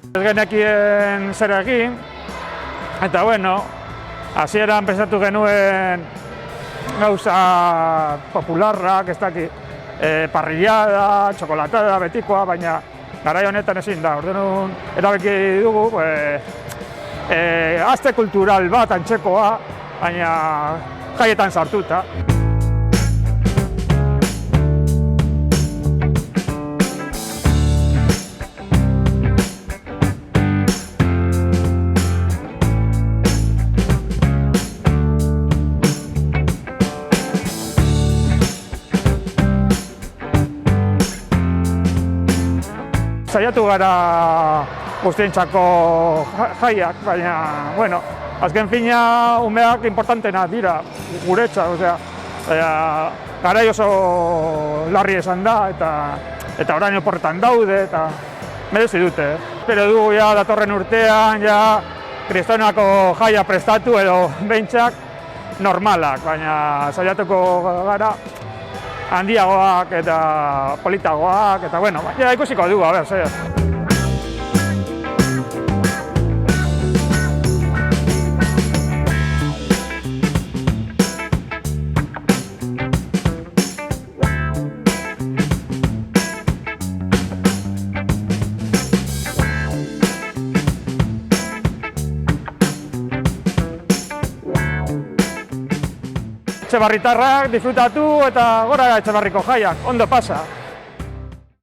Ez genekien zer egin, eta bueno, hasieran pensatu genuen gauza popularrak, ez dakit, parrillada, txokolatada, betikoa, baina garai honetan ezin da. Orduan erabaki dugu, aste kultural bat antzekoa, baina jaietan sartuta. Saiatu gara guztientzako jaiak, baina, bueno, azken fina umeak importantena dira guretzat, garai oso larri esan da, eta orain oporretan daude, eta merezi dute. Espero dugu ja datorren urtean, ja kristonako jaia prestatu edo behintzak normalak, baina saiatuko gara handiagoak eta politagoak, eta bueno, ja ikusiko dugu, a ber, zer. Etxebarritarrak disfrutatu eta gora Etxebarriko jaiak, ondo pasa.